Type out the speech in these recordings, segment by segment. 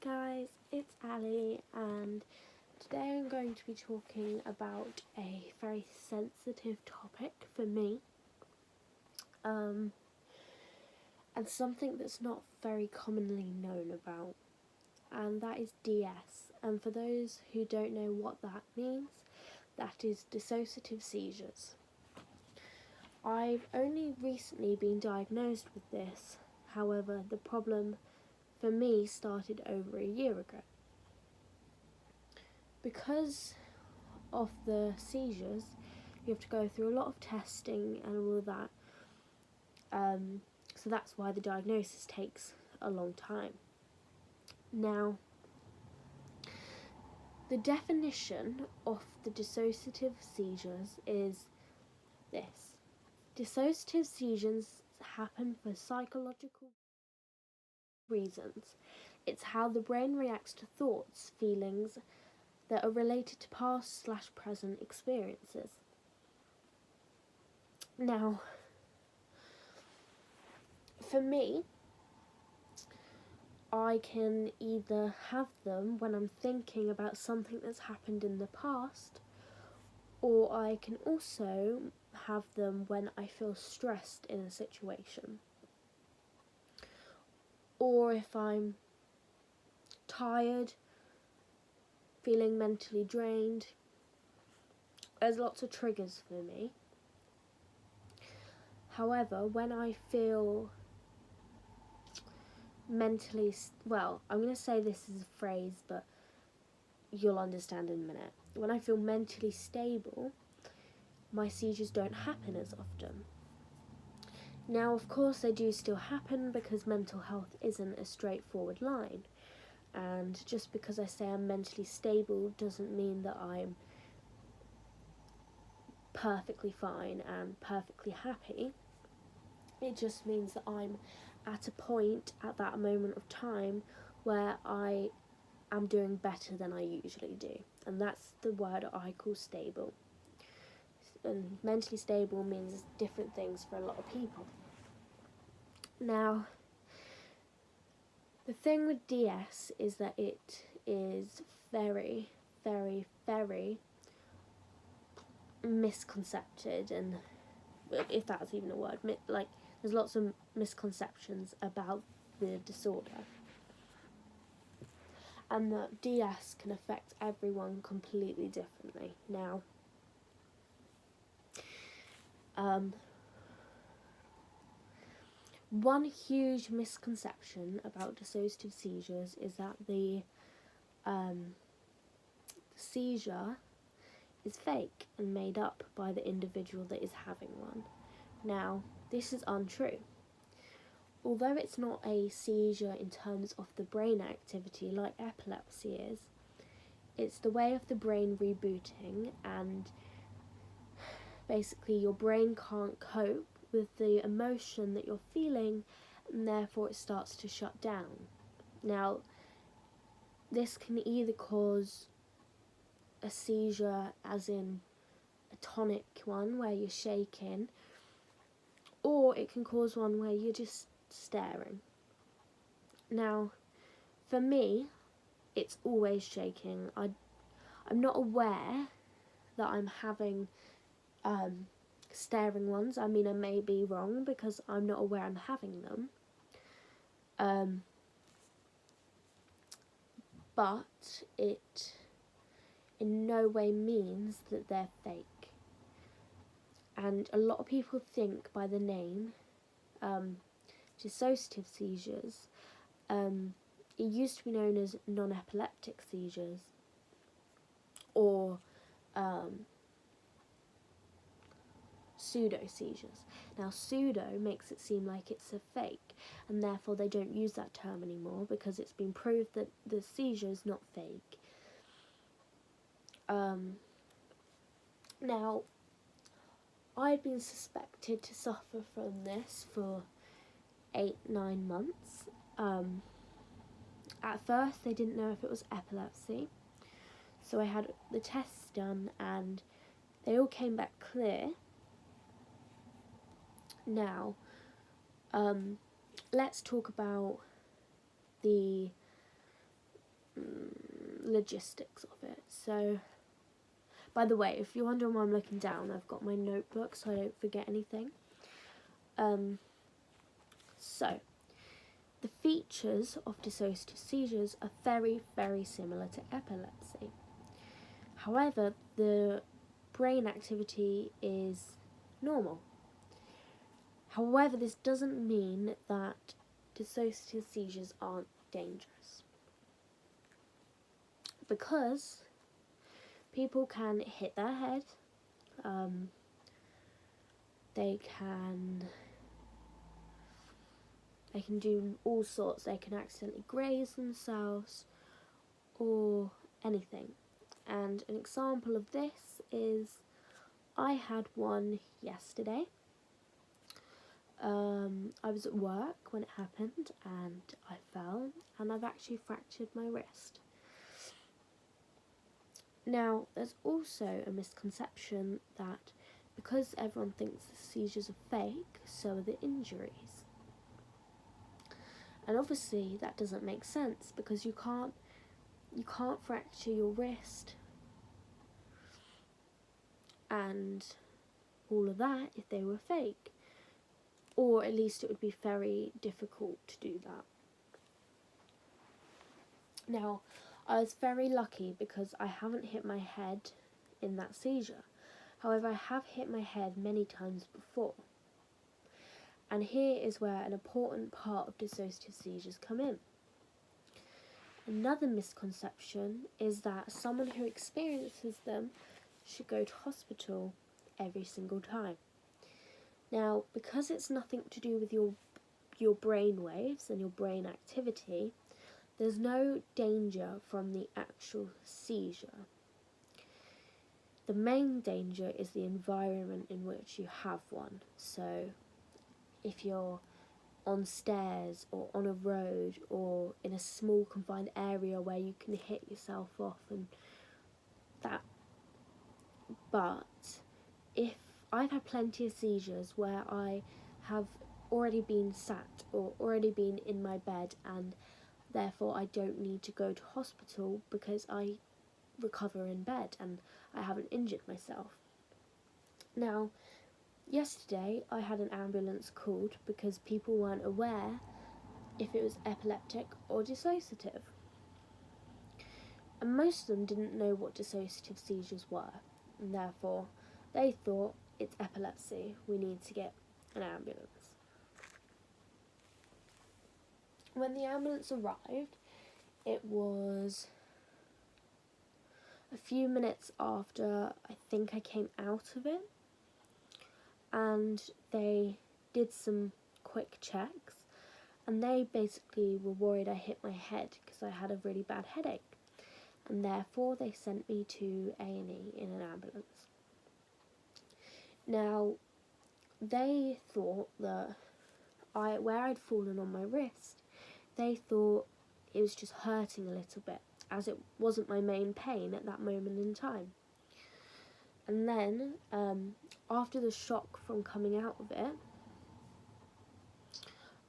guys, it's Ali, and today I'm going to be talking about a very sensitive topic for me, and something that's not very commonly known about, and that is DS. And for those who don't know what that means, that is dissociative seizures. I've only recently been diagnosed with this, however, the problem for me started over a year ago. Because of the seizures, you have to go through a lot of testing and all of that. So that's why the diagnosis takes a long time. Now, the definition of the dissociative seizures is this. Dissociative seizures happen for psychological reasons. It's how the brain reacts to thoughts, feelings that are related to past/present experiences. Now, for me, I can either have them when I'm thinking about something that's happened in the past, or I can also have them when I feel stressed in a situation, or if I'm tired, feeling mentally drained. There's lots of triggers for me. However, when I feel mentally, I'm going to say this as a phrase, but you'll understand in a minute. When I feel mentally stable, my seizures don't happen as often. Now, of course, they do still happen because mental health isn't a straightforward line. And just because I say I'm mentally stable doesn't mean that I'm perfectly fine and perfectly happy. It just means that I'm at a point at that moment of time where I am doing better than I usually do. And that's the word I call stable. And mentally stable means different things for a lot of people. Now, the thing with DS is that it is very, very, very misconcepted, and if that's even a word, there's lots of misconceptions about the disorder, and that DS can affect everyone completely differently. Now, one huge misconception about dissociative seizures is that the seizure is fake and made up by the individual that is having one. Now, this is untrue. Although it's not a seizure in terms of the brain activity like epilepsy is, it's the way of the brain rebooting, and basically your brain can't cope with the emotion that you're feeling, and therefore it starts to shut down. Now, this can either cause a seizure, as in a tonic one where you're shaking, or it can cause one where you're just staring. Now, for me, it's always shaking. I'm not aware that I'm having staring ones. I mean, I may be wrong because I'm not aware I'm having them. But it in no way means that they're fake. And a lot of people think by the name dissociative seizures, it used to be known as non-epileptic seizures, or pseudo seizures. Now, pseudo makes it seem like it's a fake, and therefore they don't use that term anymore because it's been proved that the seizure is not fake. Now, I'd been suspected to suffer from this for 8-9 months. At first, they didn't know if it was epilepsy, so I had the tests done and they all came back clear. Now, let's talk about the logistics of it. So, by the way, if you're wondering why I'm looking down, I've got my notebook so I don't forget anything. So, the features of dissociative seizures are very, very similar to epilepsy. However, the brain activity is normal. However, this doesn't mean that dissociative seizures aren't dangerous, because people can hit their head, they can do all sorts. They can accidentally graze themselves or anything. And an example of this is, I had one yesterday. I was at work when it happened and I fell, and I've actually fractured my wrist. Now, there's also a misconception that because everyone thinks the seizures are fake, so are the injuries. And obviously that doesn't make sense, because you can't fracture your wrist and all of that if they were fake. Or at least it would be very difficult to do that. Now, I was very lucky because I haven't hit my head in that seizure. However, I have hit my head many times before. And here is where an important part of dissociative seizures come in. Another misconception is that someone who experiences them should go to hospital every single time. Now, because it's nothing to do with your brain waves and your brain activity, there's no danger from the actual seizure. The main danger is the environment in which you have one. So, if you're on stairs or on a road or in a small confined area where you can hit yourself off and that. But if I've had plenty of seizures where I have already been sat or already been in my bed, and therefore I don't need to go to hospital because I recover in bed and I haven't injured myself. Now, yesterday I had an ambulance called because people weren't aware if it was epileptic or dissociative. And most of them didn't know what dissociative seizures were, and therefore they thought, it's epilepsy, we need to get an ambulance. When the ambulance arrived, it was a few minutes after I think I came out of it, and they did some quick checks, and they basically were worried I hit my head because I had a really bad headache, and therefore they sent me to A&E in an ambulance. Now, they thought that where I'd fallen on my wrist, they thought it was just hurting a little bit, as it wasn't my main pain at that moment in time. And then, after the shock from coming out of it,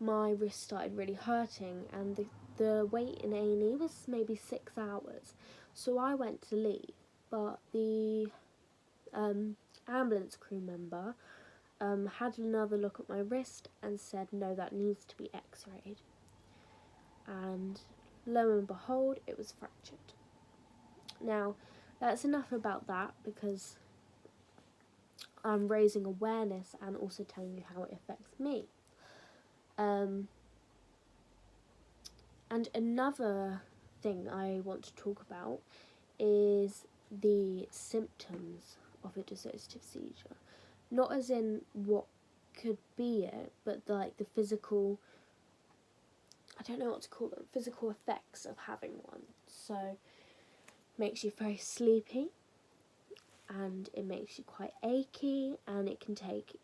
my wrist started really hurting, and the wait in A&E was maybe 6 hours. So I went to leave, but the ambulance crew member had another look at my wrist and said, no, that needs to be x-rayed. And lo and behold, it was fractured. Now, that's enough about that, because I'm raising awareness and also telling you how it affects me. And another thing I want to talk about is the symptoms of a dissociative seizure. Not as in what could be it, but like the physical, I don't know what to call them, physical effects of having one. So, makes you very sleepy, and it makes you quite achy, and it can take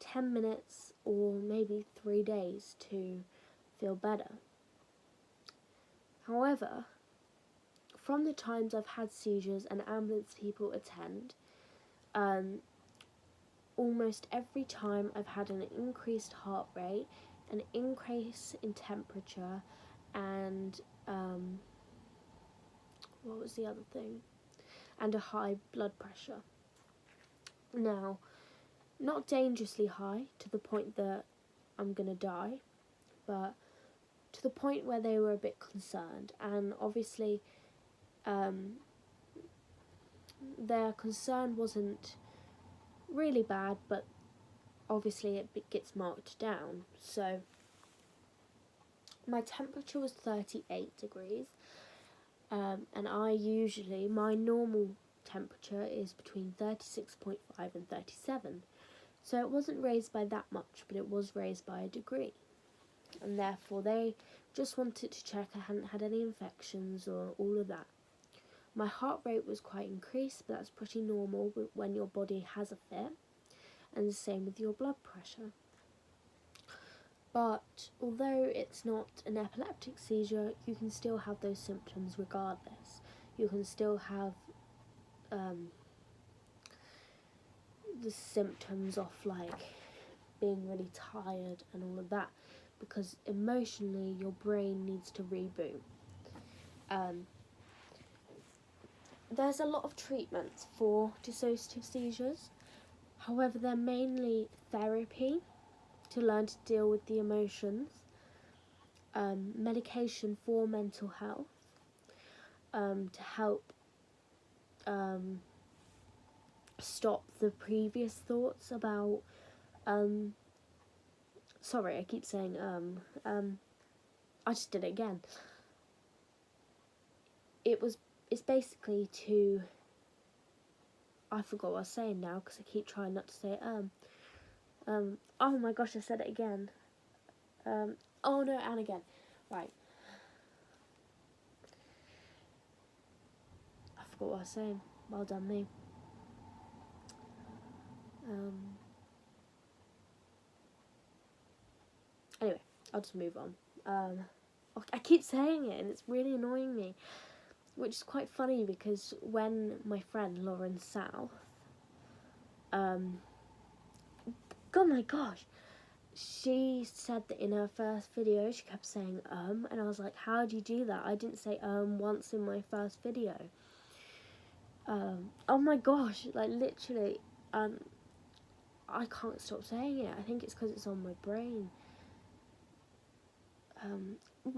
10 minutes or maybe 3 days to feel better. However, from the times I've had seizures and ambulance people attend, almost every time I've had an increased heart rate, an increase in temperature, and what was the other thing? And a high blood pressure. Now, not dangerously high to the point that I'm gonna die, but to the point where they were a bit concerned. And obviously, their concern wasn't really bad, but obviously it gets marked down. So my temperature was 38 degrees, and my normal temperature is between 36.5 and 37. So it wasn't raised by that much, but it was raised by a degree. And therefore they just wanted to check I hadn't had any infections or all of that. My heart rate was quite increased, but that's pretty normal when your body has a fit, and the same with your blood pressure. But although it's not an epileptic seizure, you can still have those symptoms regardless. You can still have the symptoms of like being really tired and all of that, because emotionally your brain needs to reboot. There's a lot of treatments for dissociative seizures. However, they're mainly therapy to learn to deal with the emotions, medication for mental health, to help stop the previous thoughts about sorry, I keep saying I just did it again. It's basically to, I forgot what I was saying now because I keep trying not to say oh my gosh, I said it again. Oh no, and again. Right. I forgot what I was saying. Well done me. Anyway, I'll just move on. I keep saying it and it's really annoying me, which is quite funny because when my friend Lauren South, oh my gosh, she said that in her first video she kept saying and I was like, how do you do that? I didn't say once in my first video. Oh my gosh, like literally, I can't stop saying it. I think it's because it's on my brain.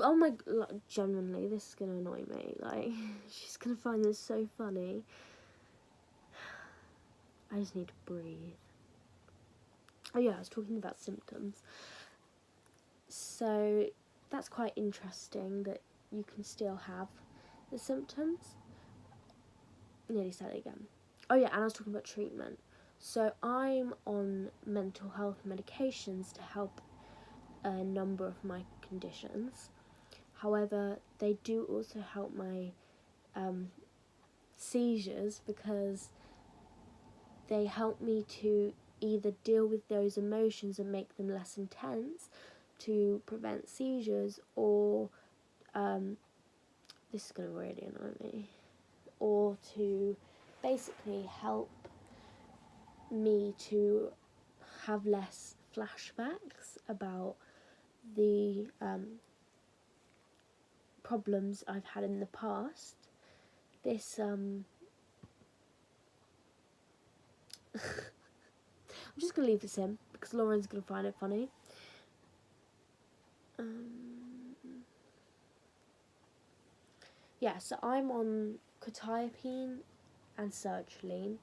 Oh my, like, genuinely, this is gonna annoy me. Like, she's gonna find this so funny. I just need to breathe. Oh yeah, I was talking about symptoms. So that's quite interesting that you can still have the symptoms. Nearly said it again. Oh yeah, and I was talking about treatment. So I'm on mental health medications to help a number of my conditions. However, they do also help my seizures because they help me to either deal with those emotions and make them less intense to prevent seizures, or this is going to really annoy me, or to basically help me to have less flashbacks about the problems I've had in the past. This I'm just going to leave this in because Lauren's going to find it funny. Yeah, so I'm on quetiapine and sertraline,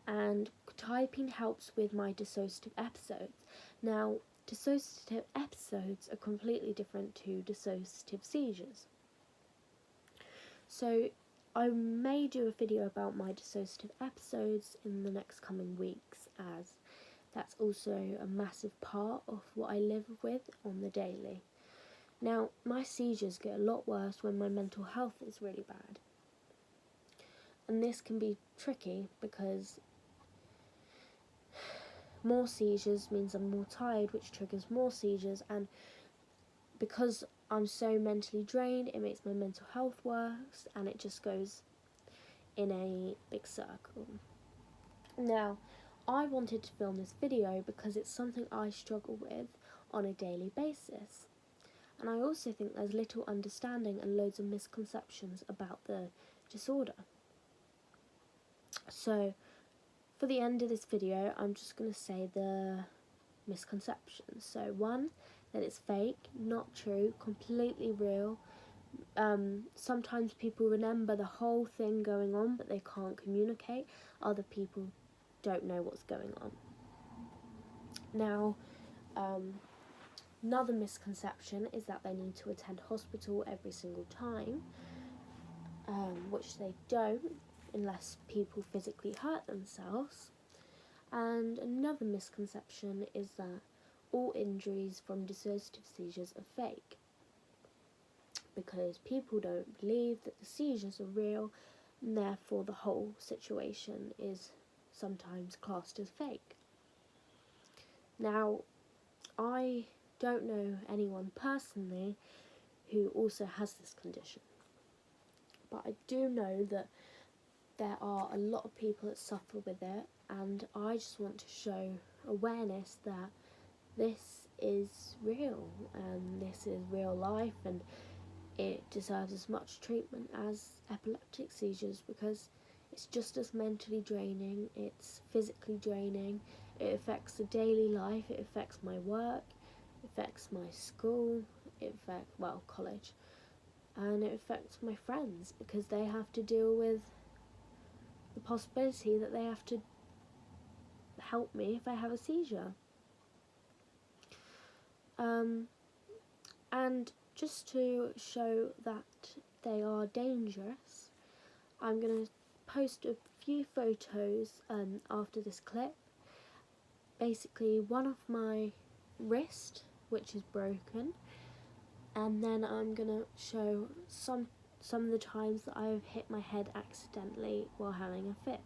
and quetiapine helps with my dissociative episodes. Now, dissociative episodes are completely different to dissociative seizures. So I may do a video about my dissociative episodes in the next coming weeks, as that's also a massive part of what I live with on the daily. Now, my seizures get a lot worse when my mental health is really bad. And this can be tricky because more seizures means I'm more tired, which triggers more seizures, and because I'm so mentally drained, it makes my mental health worse, and it just goes in a big circle. Now, I wanted to film this video because it's something I struggle with on a daily basis. And I also think there's little understanding and loads of misconceptions about the disorder. So for the end of this video, I'm just going to say the misconceptions. So 1, that it's fake, not true, completely real. Sometimes people remember the whole thing going on, but they can't communicate. Other people don't know what's going on. Now, another misconception is that they need to attend hospital every single time, which they don't unless people physically hurt themselves. And another misconception is that all injuries from dissociative seizures are fake, because people don't believe that the seizures are real, and therefore the whole situation is sometimes classed as fake. Now, I don't know anyone personally who also has this condition, but I do know that there are a lot of people that suffer with it, and I just want to show awareness that this is real and this is real life, and it deserves as much treatment as epileptic seizures, because it's just as mentally draining, it's physically draining, it affects the daily life, it affects my work, it affects my school, it affects, college, and it affects my friends, because they have to deal with the possibility that they have to help me if I have a seizure. And just to show that they are dangerous, I'm going to post a few photos after this clip. Basically, one of my wrist, which is broken, and then I'm going to show some of the times that I've hit my head accidentally while having a fit.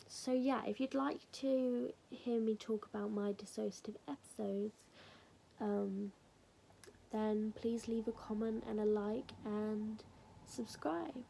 So yeah, if you'd like to hear me talk about my dissociative episodes, then please leave a comment and a like and subscribe.